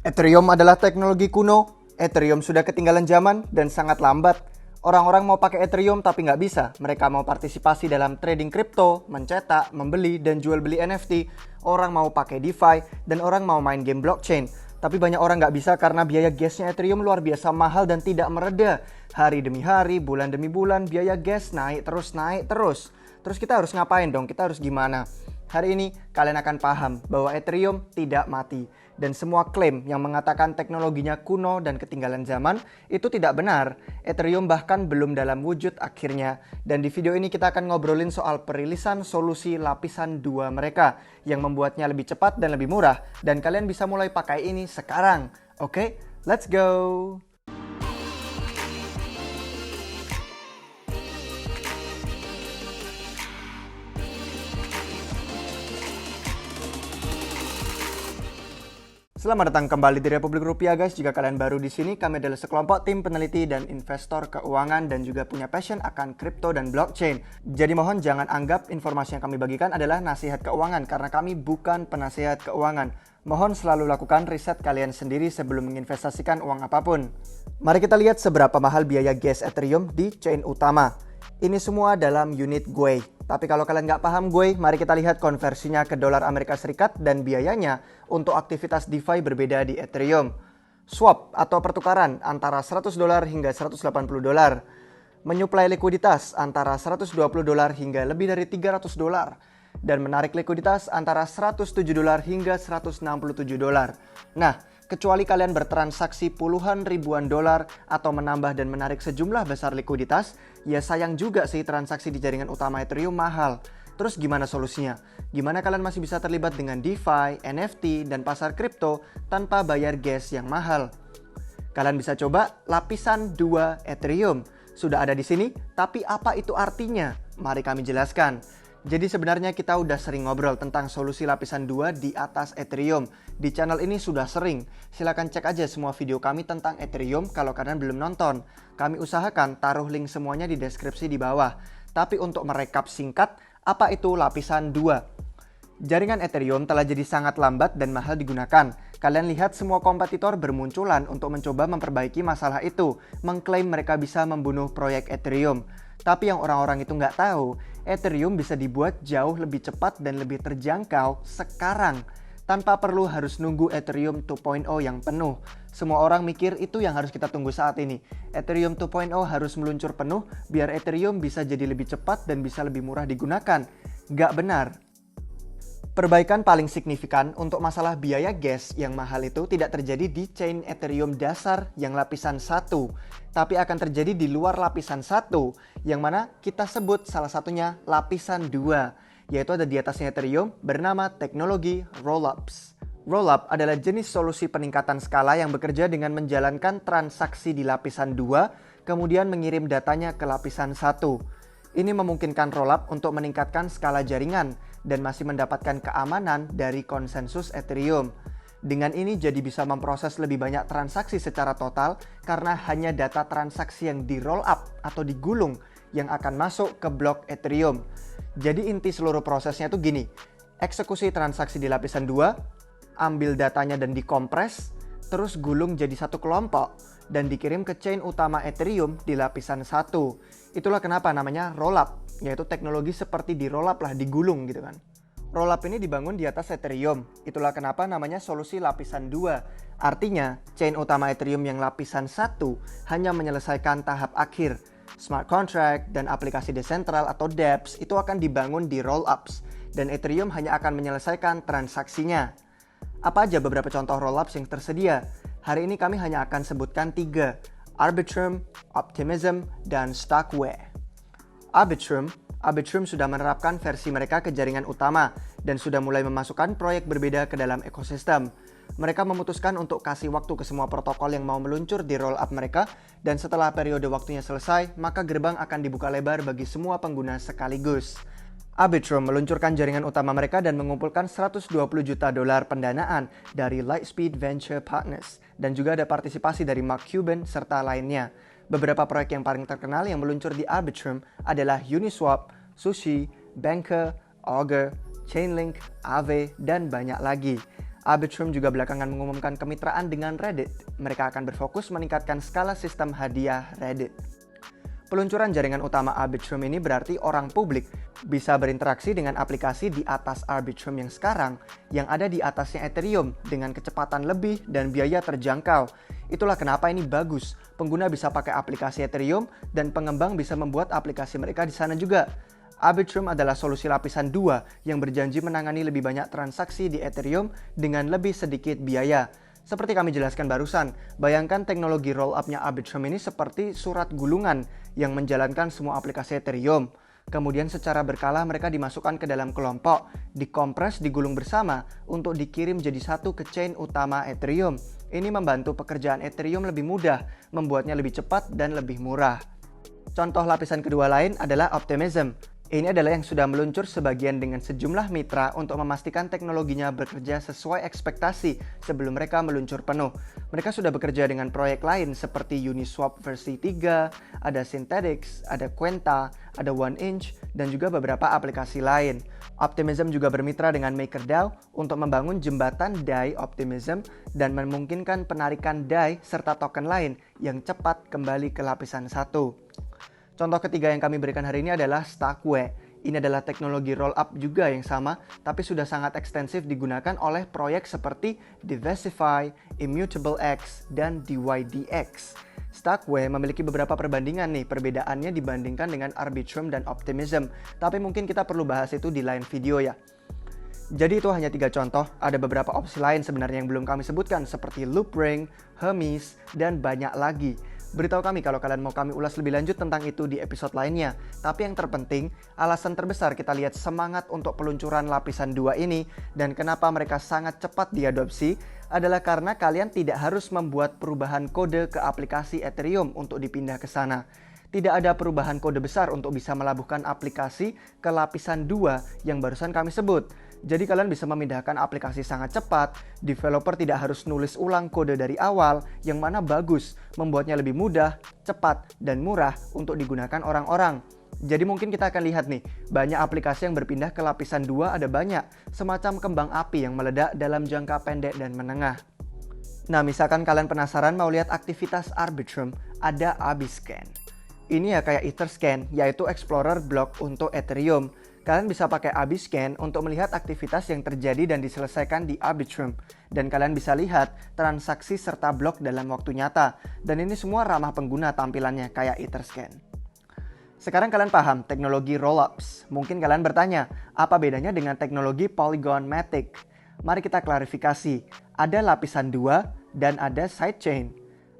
Ethereum adalah teknologi kuno, Ethereum sudah ketinggalan zaman dan sangat lambat. Orang-orang mau pakai Ethereum tapi nggak bisa. Mereka mau partisipasi dalam trading kripto, mencetak, membeli, dan jual beli NFT. Orang mau pakai DeFi, dan orang mau main game blockchain. Tapi banyak orang nggak bisa karena biaya gasnya Ethereum luar biasa mahal dan tidak mereda. Hari demi hari, bulan demi bulan, biaya gas naik terus. Terus kita harus ngapain dong? Kita harus gimana? Hari ini kalian akan paham bahwa Ethereum tidak mati. Dan semua klaim yang mengatakan teknologinya kuno dan ketinggalan zaman itu tidak benar. Ethereum bahkan belum dalam wujud akhirnya. Dan di video ini kita akan ngobrolin soal perilisan solusi lapisan 2 mereka yang membuatnya lebih cepat dan lebih murah. Dan kalian bisa mulai pakai ini sekarang. Oke, let's go! Selamat datang kembali di Republik Rupiah guys. Jika kalian baru di sini, kami adalah sekelompok tim peneliti dan investor keuangan dan juga punya passion akan kripto dan blockchain. Jadi mohon jangan anggap informasi yang kami bagikan adalah nasihat keuangan karena kami bukan penasihat keuangan. Mohon selalu lakukan riset kalian sendiri sebelum menginvestasikan uang apapun. Mari kita lihat seberapa mahal biaya gas Ethereum di chain utama. Ini semua dalam unit GUI. Tapi kalau kalian nggak paham GUI, mari kita lihat konversinya ke dolar Amerika Serikat dan biayanya untuk aktivitas DeFi berbeda di Ethereum. Swap atau pertukaran antara $100 hingga $180. Menyuplai likuiditas antara $120 hingga lebih dari $300. Dan menarik likuiditas antara $107 hingga $167. Nah, kecuali kalian bertransaksi puluhan ribuan dolar atau menambah dan menarik sejumlah besar likuiditas, ya sayang juga sih transaksi di jaringan utama Ethereum mahal. Terus gimana solusinya? Gimana kalian masih bisa terlibat dengan DeFi, NFT, dan pasar kripto tanpa bayar gas yang mahal? Kalian bisa coba lapisan 2 Ethereum. Sudah ada di sini, tapi apa itu artinya? Mari kami jelaskan. Jadi sebenarnya kita udah sering ngobrol tentang solusi lapisan 2 di atas Ethereum. Di channel ini sudah sering. Silahkan cek aja semua video kami tentang Ethereum kalau kalian belum nonton. Kami usahakan taruh link semuanya di deskripsi di bawah. Tapi untuk merekap singkat, apa itu lapisan 2? Jaringan Ethereum telah jadi sangat lambat dan mahal digunakan. Kalian lihat semua kompetitor bermunculan untuk mencoba memperbaiki masalah itu. Mengklaim mereka bisa membunuh proyek Ethereum. Tapi yang orang-orang itu nggak tahu, Ethereum bisa dibuat jauh lebih cepat dan lebih terjangkau sekarang. Tanpa perlu harus nunggu Ethereum 2.0 yang penuh. Semua orang mikir itu yang harus kita tunggu saat ini. Ethereum 2.0 harus meluncur penuh biar Ethereum bisa jadi lebih cepat dan bisa lebih murah digunakan. Nggak benar. Perbaikan paling signifikan untuk masalah biaya gas yang mahal itu tidak terjadi di chain Ethereum dasar yang lapisan 1, tapi akan terjadi di luar lapisan 1, yang mana kita sebut salah satunya lapisan 2, yaitu ada di atasnya Ethereum bernama teknologi Rollups. Rollup adalah jenis solusi peningkatan skala yang bekerja dengan menjalankan transaksi di lapisan 2, kemudian mengirim datanya ke lapisan 1. Ini memungkinkan Rollup untuk meningkatkan skala jaringan dan masih mendapatkan keamanan dari konsensus Ethereum. Dengan ini jadi bisa memproses lebih banyak transaksi secara total karena hanya data transaksi yang di roll up atau digulung yang akan masuk ke blok Ethereum. Jadi inti seluruh prosesnya tuh gini, eksekusi transaksi di lapisan 2, ambil datanya dan dikompres, terus gulung jadi satu kelompok dan dikirim ke chain utama Ethereum di lapisan 1. Itulah kenapa namanya rollup, yaitu teknologi seperti di rollup lah, digulung gitu kan. Rollup ini dibangun di atas Ethereum. Itulah kenapa namanya solusi lapisan 2. Artinya, chain utama Ethereum yang lapisan 1 hanya menyelesaikan tahap akhir. Smart contract dan aplikasi desentral atau dApps itu akan dibangun di rollups dan Ethereum hanya akan menyelesaikan transaksinya. Apa aja beberapa contoh rollups yang tersedia? Hari ini kami hanya akan sebutkan 3, Arbitrum, Optimism, dan Stockware. Arbitrum sudah menerapkan versi mereka ke jaringan utama dan sudah mulai memasukkan proyek berbeda ke dalam ekosistem. Mereka memutuskan untuk kasih waktu ke semua protokol yang mau meluncur di rollup mereka dan setelah periode waktunya selesai, maka gerbang akan dibuka lebar bagi semua pengguna sekaligus. Arbitrum meluncurkan jaringan utama mereka dan mengumpulkan $120 juta pendanaan dari Lightspeed Venture Partners dan juga ada partisipasi dari Mark Cuban serta lainnya. Beberapa proyek yang paling terkenal yang meluncur di Arbitrum adalah Uniswap, Sushi, Banker, Augur, Chainlink, Aave, dan banyak lagi. Arbitrum juga belakangan mengumumkan kemitraan dengan Reddit. Mereka akan berfokus meningkatkan skala sistem hadiah Reddit. Peluncuran jaringan utama Arbitrum ini berarti orang publik bisa berinteraksi dengan aplikasi di atas Arbitrum yang sekarang yang ada di atasnya Ethereum dengan kecepatan lebih dan biaya terjangkau. Itulah kenapa ini bagus. Pengguna bisa pakai aplikasi Ethereum dan pengembang bisa membuat aplikasi mereka di sana juga. Arbitrum adalah solusi lapisan 2 yang berjanji menangani lebih banyak transaksi di Ethereum dengan lebih sedikit biaya. Seperti kami jelaskan barusan, bayangkan teknologi roll-up-nya Arbitrum ini seperti surat gulungan yang menjalankan semua aplikasi Ethereum. Kemudian secara berkala mereka dimasukkan ke dalam kelompok, dikompres, digulung bersama untuk dikirim jadi satu ke chain utama Ethereum. Ini membantu pekerjaan Ethereum lebih mudah, membuatnya lebih cepat dan lebih murah. Contoh lapisan kedua lain adalah Optimism. Ini adalah yang sudah meluncur sebagian dengan sejumlah mitra untuk memastikan teknologinya bekerja sesuai ekspektasi sebelum mereka meluncur penuh. Mereka sudah bekerja dengan proyek lain seperti Uniswap versi 3, ada Synthetix, ada Quenta, ada 1inch, dan juga beberapa aplikasi lain. Optimism juga bermitra dengan MakerDAO untuk membangun jembatan DAI Optimism dan memungkinkan penarikan DAI serta token lain yang cepat kembali ke lapisan 1. Contoh ketiga yang kami berikan hari ini adalah Starkware. Ini adalah teknologi roll-up juga yang sama, tapi sudah sangat ekstensif digunakan oleh proyek seperti Diversify, Immutable X, dan DYDX. Starkware memiliki beberapa perbandingan nih, perbedaannya dibandingkan dengan Arbitrum dan Optimism. Tapi mungkin kita perlu bahas itu di lain video ya. Jadi itu hanya 3 contoh, ada beberapa opsi lain sebenarnya yang belum kami sebutkan seperti Loopring, Hermes, dan banyak lagi. Beritahu kami kalau kalian mau kami ulas lebih lanjut tentang itu di episode lainnya. Tapi yang terpenting, alasan terbesar kita lihat semangat untuk peluncuran lapisan 2 ini dan kenapa mereka sangat cepat diadopsi adalah karena kalian tidak harus membuat perubahan kode ke aplikasi Ethereum untuk dipindah ke sana. Tidak ada perubahan kode besar untuk bisa melabuhkan aplikasi ke lapisan 2 yang barusan kami sebut. Jadi kalian bisa memindahkan aplikasi sangat cepat, developer tidak harus nulis ulang kode dari awal, yang mana bagus, membuatnya lebih mudah, cepat, dan murah untuk digunakan orang-orang. Jadi mungkin kita akan lihat nih, banyak aplikasi yang berpindah ke lapisan 2 ada banyak, semacam kembang api yang meledak dalam jangka pendek dan menengah. Nah, misalkan kalian penasaran mau lihat aktivitas Arbitrum, ada Arbiscan. Ini ya kayak Etherscan, yaitu Explorer block untuk Ethereum. Kalian bisa pakai Arbiscan untuk melihat aktivitas yang terjadi dan diselesaikan di Arbitrum. Dan kalian bisa lihat transaksi serta blok dalam waktu nyata. Dan ini semua ramah pengguna tampilannya kayak Etherscan. Sekarang kalian paham teknologi rollups. Mungkin kalian bertanya, apa bedanya dengan teknologi Polygon Matic? Mari kita klarifikasi. Ada lapisan 2 dan ada sidechain.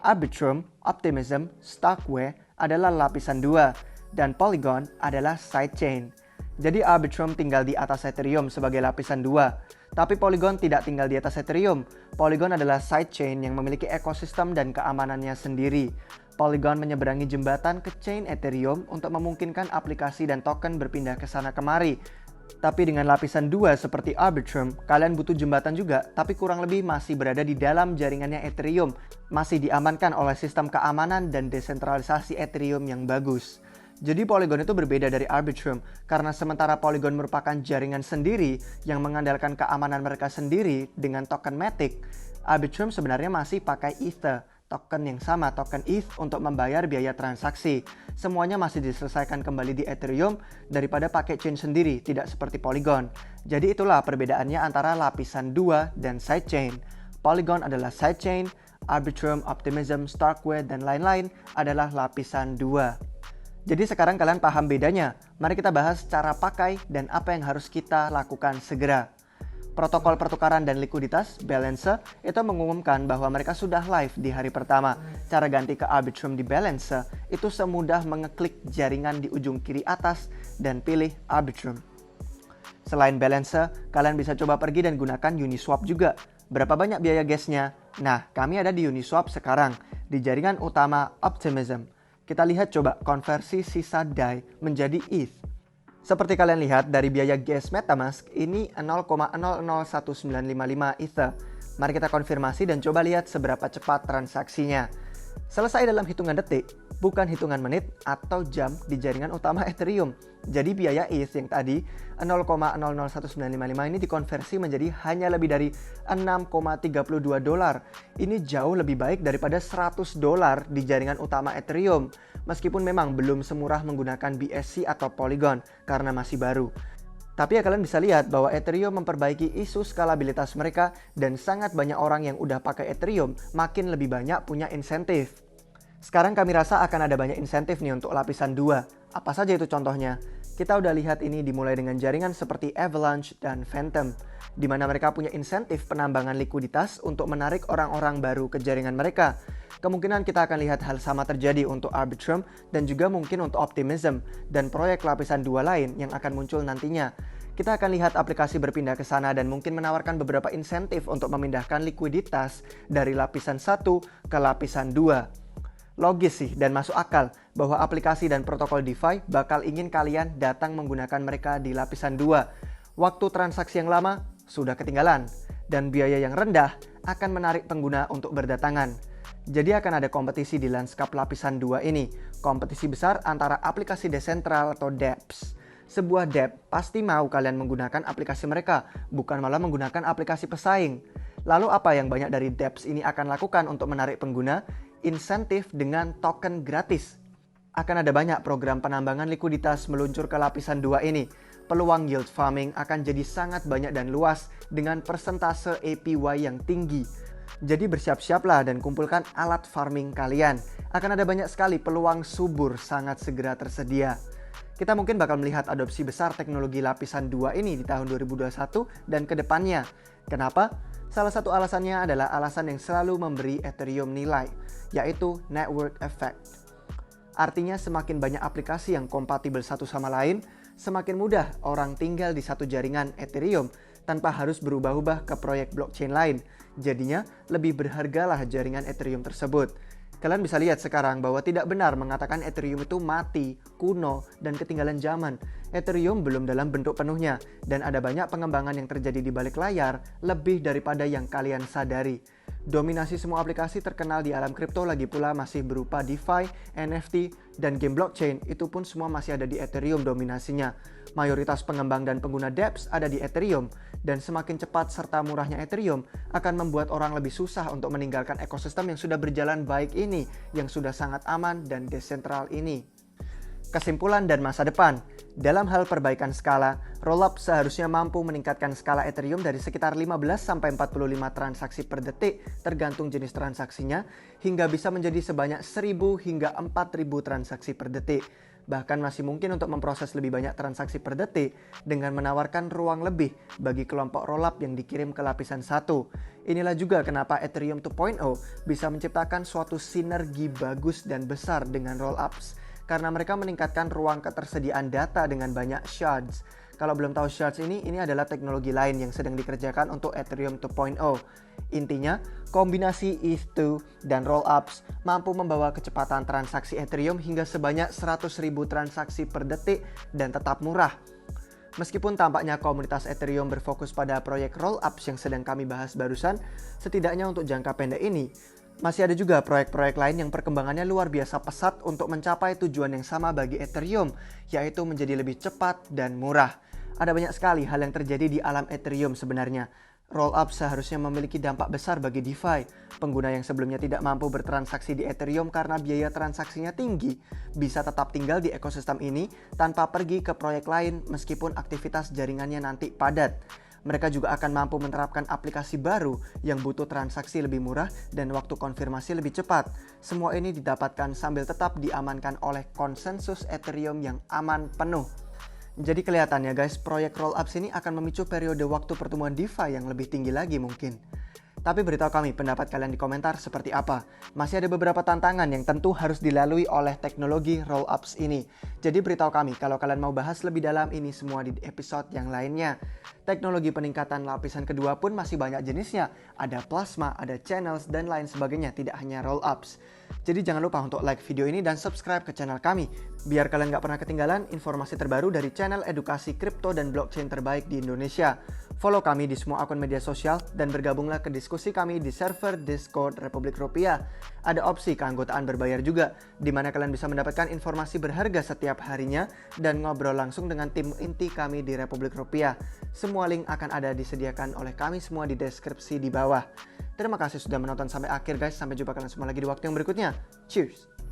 Arbitrum, Optimism, Starkware adalah lapisan 2 dan Polygon adalah sidechain. Jadi Arbitrum tinggal di atas Ethereum sebagai lapisan 2. Tapi Polygon tidak tinggal di atas Ethereum. Polygon adalah sidechain yang memiliki ekosistem dan keamanannya sendiri. Polygon menyeberangi jembatan ke chain Ethereum untuk memungkinkan aplikasi dan token berpindah ke sana kemari. Tapi dengan lapisan 2 seperti Arbitrum, kalian butuh jembatan juga, tapi kurang lebih masih berada di dalam jaringannya Ethereum. Masih diamankan oleh sistem keamanan dan desentralisasi Ethereum yang bagus. Jadi Polygon itu berbeda dari Arbitrum, karena sementara Polygon merupakan jaringan sendiri yang mengandalkan keamanan mereka sendiri dengan token Matic, Arbitrum sebenarnya masih pakai Ether, token yang sama, token ETH untuk membayar biaya transaksi. Semuanya masih diselesaikan kembali di Ethereum daripada pakai chain sendiri, tidak seperti Polygon. Jadi itulah perbedaannya antara lapisan 2 dan sidechain. Polygon adalah sidechain, Arbitrum, Optimism, Starkware, dan lain-lain adalah lapisan 2. Jadi sekarang kalian paham bedanya. Mari kita bahas cara pakai dan apa yang harus kita lakukan segera. Protokol pertukaran dan likuiditas, Balancer, itu mengumumkan bahwa mereka sudah live di hari pertama. Cara ganti ke Arbitrum di Balancer itu semudah mengeklik jaringan di ujung kiri atas dan pilih Arbitrum. Selain Balancer, kalian bisa coba pergi dan gunakan Uniswap juga. Berapa banyak biaya gasnya? Nah, kami ada di Uniswap sekarang, di jaringan utama Optimism. Kita lihat coba konversi sisa DAI menjadi ETH. Seperti kalian lihat dari biaya gas MetaMask ini 0,001955 Ether. Mari kita konfirmasi dan coba lihat seberapa cepat transaksinya. Selesai dalam hitungan detik, bukan hitungan menit atau jam di jaringan utama Ethereum. Jadi biaya ETH yang tadi 0,001955 ini dikonversi menjadi hanya lebih dari $6,32. Ini jauh lebih baik daripada $100 di jaringan utama Ethereum. Meskipun memang belum semurah menggunakan BSC atau Polygon karena masih baru. Tapi ya kalian bisa lihat bahwa Ethereum memperbaiki isu skalabilitas mereka dan sangat banyak orang yang udah pakai Ethereum makin lebih banyak punya insentif. Sekarang kami rasa akan ada banyak insentif nih untuk lapisan 2. Apa saja itu contohnya? Kita udah lihat ini dimulai dengan jaringan seperti Avalanche dan Phantom, di mana mereka punya insentif penambangan likuiditas untuk menarik orang-orang baru ke jaringan mereka. Kemungkinan kita akan lihat hal sama terjadi untuk Arbitrum dan juga mungkin untuk Optimism dan proyek lapisan 2 lain yang akan muncul nantinya. Kita akan lihat aplikasi berpindah ke sana dan mungkin menawarkan beberapa insentif untuk memindahkan likuiditas dari lapisan 1 ke lapisan 2. Logis sih dan masuk akal bahwa aplikasi dan protokol DeFi bakal ingin kalian datang menggunakan mereka di lapisan 2. Waktu transaksi yang lama sudah ketinggalan dan biaya yang rendah akan menarik pengguna untuk berdatangan. Jadi akan ada kompetisi di lanskap lapisan 2 ini. Kompetisi besar antara aplikasi desentral atau dApps. Sebuah dApp pasti mau kalian menggunakan aplikasi mereka, bukan malah menggunakan aplikasi pesaing. Lalu apa yang banyak dari dApps ini akan lakukan untuk menarik pengguna? Insentif dengan token gratis. Akan ada banyak program penambangan likuiditas meluncur ke lapisan 2 ini. Peluang yield farming akan jadi sangat banyak dan luas dengan persentase APY yang tinggi. Jadi bersiap-siaplah dan kumpulkan alat farming kalian. Akan ada banyak sekali peluang subur sangat segera tersedia. Kita mungkin bakal melihat adopsi besar teknologi lapisan 2 ini di tahun 2021 dan ke depannya. Kenapa? Salah satu alasannya adalah alasan yang selalu memberi Ethereum nilai, yaitu network effect. Artinya semakin banyak aplikasi yang kompatibel satu sama lain, semakin mudah orang tinggal di satu jaringan Ethereum tanpa harus berubah-ubah ke proyek blockchain lain. Jadinya lebih berhargalah jaringan Ethereum tersebut. Kalian bisa lihat sekarang bahwa tidak benar mengatakan Ethereum itu mati, kuno, dan ketinggalan zaman. Ethereum belum dalam bentuk penuhnya, dan ada banyak pengembangan yang terjadi di balik layar lebih daripada yang kalian sadari. Dominasi semua aplikasi terkenal di alam kripto lagi pula masih berupa DeFi, NFT, dan game blockchain. Itu pun semua masih ada di Ethereum dominasinya. Mayoritas pengembang dan pengguna dApps ada di Ethereum, dan semakin cepat serta murahnya Ethereum akan membuat orang lebih susah untuk meninggalkan ekosistem yang sudah berjalan baik ini, yang sudah sangat aman dan desentral ini. Kesimpulan dan masa depan. Dalam hal perbaikan skala, Rollup seharusnya mampu meningkatkan skala Ethereum dari sekitar 15-45 transaksi per detik tergantung jenis transaksinya, hingga bisa menjadi sebanyak 1.000 hingga 4.000 transaksi per detik. Bahkan masih mungkin untuk memproses lebih banyak transaksi per detik dengan menawarkan ruang lebih bagi kelompok rollup yang dikirim ke lapisan 1. Inilah juga kenapa Ethereum 2.0 bisa menciptakan suatu sinergi bagus dan besar dengan rollups, karena mereka meningkatkan ruang ketersediaan data dengan banyak shards. Kalau belum tahu shards ini adalah teknologi lain yang sedang dikerjakan untuk Ethereum 2.0. Intinya, kombinasi ETH2 dan rollups mampu membawa kecepatan transaksi Ethereum hingga sebanyak 100.000 transaksi per detik dan tetap murah. Meskipun tampaknya komunitas Ethereum berfokus pada proyek rollups yang sedang kami bahas barusan, setidaknya untuk jangka pendek ini, masih ada juga proyek-proyek lain yang perkembangannya luar biasa pesat untuk mencapai tujuan yang sama bagi Ethereum, yaitu menjadi lebih cepat dan murah. Ada banyak sekali hal yang terjadi di alam Ethereum sebenarnya. Rollup seharusnya memiliki dampak besar bagi DeFi. Pengguna yang sebelumnya tidak mampu bertransaksi di Ethereum karena biaya transaksinya tinggi, bisa tetap tinggal di ekosistem ini tanpa pergi ke proyek lain meskipun aktivitas jaringannya nanti padat. Mereka juga akan mampu menerapkan aplikasi baru yang butuh transaksi lebih murah dan waktu konfirmasi lebih cepat. Semua ini didapatkan sambil tetap diamankan oleh konsensus Ethereum yang aman penuh. Jadi kelihatannya guys, proyek rollups ini akan memicu periode waktu pertumbuhan DeFi yang lebih tinggi lagi mungkin. Tapi beritahu kami pendapat kalian di komentar seperti apa. Masih ada beberapa tantangan yang tentu harus dilalui oleh teknologi rollups ini. Jadi beritahu kami kalau kalian mau bahas lebih dalam ini semua di episode yang lainnya. Teknologi peningkatan lapisan kedua pun masih banyak jenisnya. Ada plasma, ada channels, dan lain sebagainya, tidak hanya rollups. Jadi jangan lupa untuk like video ini dan subscribe ke channel kami, biar kalian gak pernah ketinggalan informasi terbaru dari channel edukasi kripto dan blockchain terbaik di Indonesia. Follow kami di semua akun media sosial dan bergabunglah ke diskusi kami di server Discord Republik Rupiah. Ada opsi keanggotaan berbayar juga, di mana kalian bisa mendapatkan informasi berharga setiap harinya dan ngobrol langsung dengan tim inti kami di Republik Rupiah. Semua link akan ada disediakan oleh kami semua di deskripsi di bawah. Terima kasih sudah menonton sampai akhir guys, sampai jumpa kalian semua lagi di waktu yang berikutnya. Cheers!